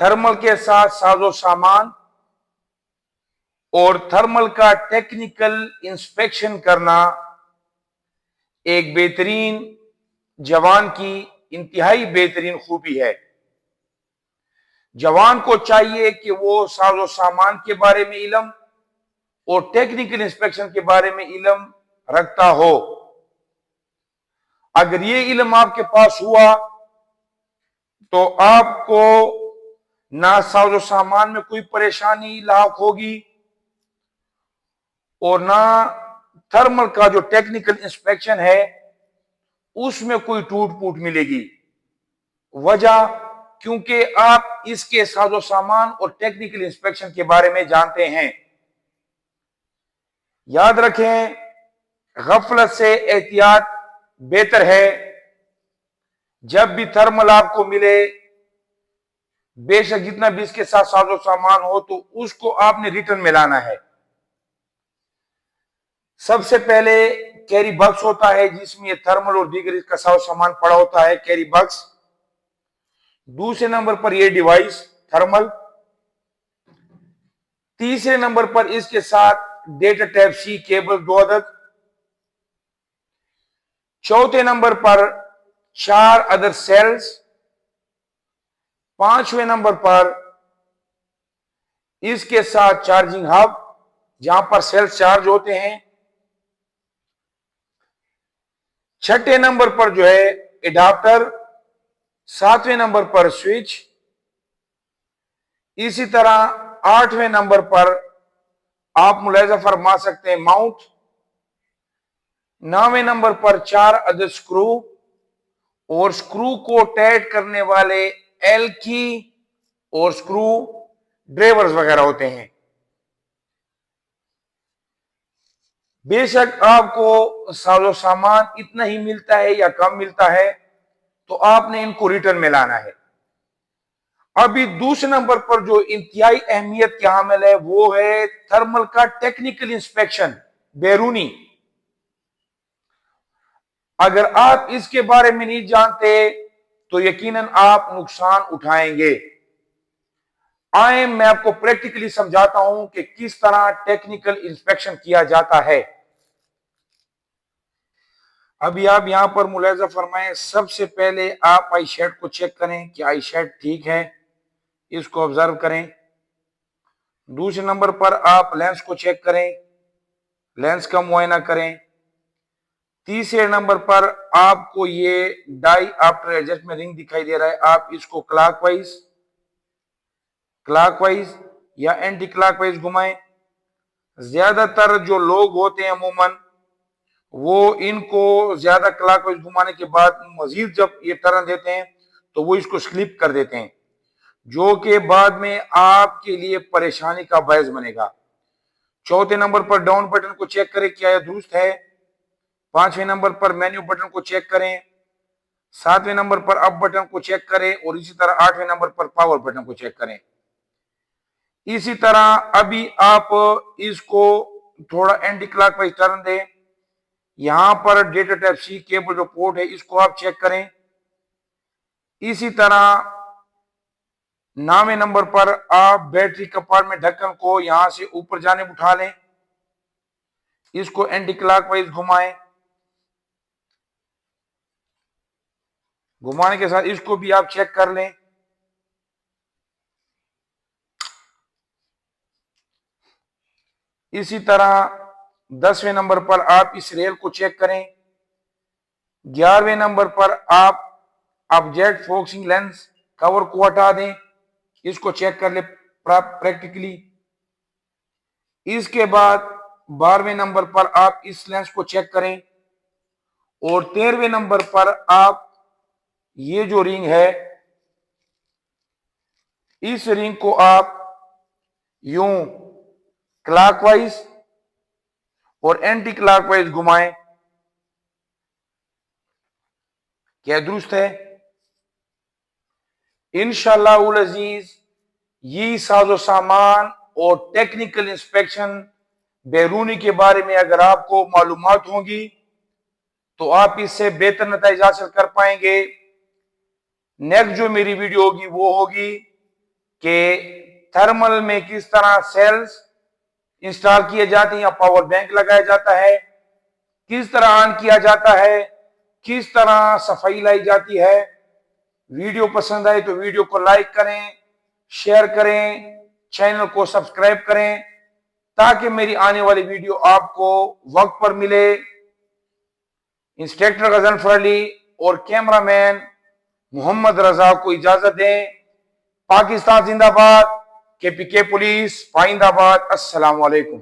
Thermal के साथ साजो सामान और थर्मल का टेक्निकल इंस्पेक्शन करना एक बेहतरीन जवान की इंतहाई बेहतरीन खूबी है। जवान को चाहिए कि वो साजो सामान के बारे में इल्म और टेक्निकल इंस्पेक्शन के बारे में इल्म रखता हो। अगर ये इल्म आपके पास हुआ तो आपको ना साजो सामान में कोई परेशानी लाक होगी और ना थर्मल का जो टेक्निकल इंस्पेक्शन है उसमें कोई टूट फूट मिलेगी। वजह क्योंकि आप इसके साजो सामान और टेक्निकल इंस्पेक्शन के बारे में जानते हैं। याद रखें, गफलत से एहतियात बेहतर है। जब भी थर्मल आपको मिले, बेशक जितना भी इसके साथ साजो सामान हो, तो उसको आपने रिटर्न में लाना है। सबसे पहले कैरी बॉक्स होता है जिसमें थर्मल और दीगर इसका साजो सामान पड़ा होता है, कैरी बॉक्स। दूसरे नंबर पर यह डिवाइस थर्मल। तीसरे नंबर पर इसके साथ डेटा टाइप सी केबल 2 अदद। चौथे नंबर पर 4 अदर सेल्स। पांचवें नंबर पर इसके साथ चार्जिंग हब जहां पर सेल्स चार्ज होते हैं। छठे नंबर पर जो है एडाप्टर। सातवें नंबर पर स्विच। इसी तरह 8वें नंबर पर आप मुलाहिजा फरमा सकते हैं माउंट। 9वें नंबर पर 4 अदद स्क्रू और स्क्रू को टाइट करने वाले एल की और स्क्रू ड्राइवर्स वगैरह होते हैं। बेशक आपको साजो सामान इतना ही मिलता है या कम मिलता है, तो आपने इनको रिटर्न में लाना है। अभी दूसरे नंबर पर जो इंतहाई अहमियत के हामिल है वो है थर्मल का टेक्निकल इंस्पेक्शन, बैरूनी। अगर आप इसके बारे में नहीं जानते तो यकीनन आप नुकसान उठाएंगे। आए मैं आपको प्रैक्टिकली समझाता हूं कि किस तरह टेक्निकल इंस्पेक्शन किया जाता है। अभी आप यहां पर मुलाहिजा फरमाएं, सबसे पहले आप आई शेड को चेक करें कि आई शेड ठीक है, इसको ऑब्जर्व करें। दूसरे नंबर पर आप लेंस को चेक करें, लेंस का मुआयना करें। तीसरे नंबर पर आपको ये डाई आफ्टर एडजस्टमेंट रिंग दिखाई दे रहा है, आप इसको क्लॉकवाइज या एंटी क्लॉकवाइज घुमाएं। ज्यादातर जो लोग होते हैं अमूमन वो इनको ज्यादा क्लॉकवाइज घुमाने के बाद मजीद जब ये टर्न देते हैं तो वो इसको स्लिप कर देते हैं, जो कि बाद में आपके लिए परेशानी का बायस बनेगा। चौथे नंबर पर डाउन बटन को चेक करें क्या यह दुरुस्त है। पांचवें नंबर पर मेन्यू बटन को चेक करें। सातवें नंबर पर अप बटन को चेक करें और इसी तरह आठवें नंबर पर पावर बटन को चेक करें। इसी तरह अभी आप इसको थोड़ा एंटी क्लॉकवाइज टर्न दें। यहां पर डेटा टाइप सी केबल जो पोर्ट है इसको आप चेक करें। इसी तरह 9वें नंबर पर आप बैटरी कंपार्टमेंट ढक्कन को यहां से ऊपर जाने उठा लें, इसको एंटी क्लॉकवाइज घुमाएं। घुमाने के साथ इसको भी आप चेक कर लें। इसी तरह 10वें नंबर पर आप इस रेल को चेक करें। 11वें नंबर पर आप ऑब्जेक्ट फोकसिंग लेंस कवर को हटा दें, इसको चेक कर ले प्रैक्टिकली। इसके बाद 12वें नंबर पर आप इस लेंस को चेक करें और 13वें नंबर पर आप ये जो रिंग है इस रिंग को आप यूं क्लॉकवाइज और एंटी क्लॉकवाइज घुमाएं। क्या दुरुस्त है? इंशाअल्लाह उल अजीज ये साजो सामान और टेक्निकल इंस्पेक्शन बैरूनी के बारे में अगर आपको मालूमात होंगी तो आप इससे बेहतर नतीजा हासिल कर पाएंगे। नेक्स्ट जो मेरी वीडियो होगी वो होगी कि थर्मल में किस तरह सेल्स इंस्टॉल किए जाते हैं या पावर बैंक लगाया जाता है, किस तरह ऑन किया जाता है, किस तरह सफाई लाई जाती है। वीडियो पसंद आए तो वीडियो को लाइक करें, शेयर करें, चैनल को सब्सक्राइब करें ताकि मेरी आने वाली वीडियो आपको वक्त पर मिले। इंस्पेक्टर गजनफर अली और कैमरामैन मोहम्मद रजा को इजाजत दें। पाकिस्तान जिंदाबाद, KPK पुलिस पाइंदाबाद। अस्सलाम वालेकुम।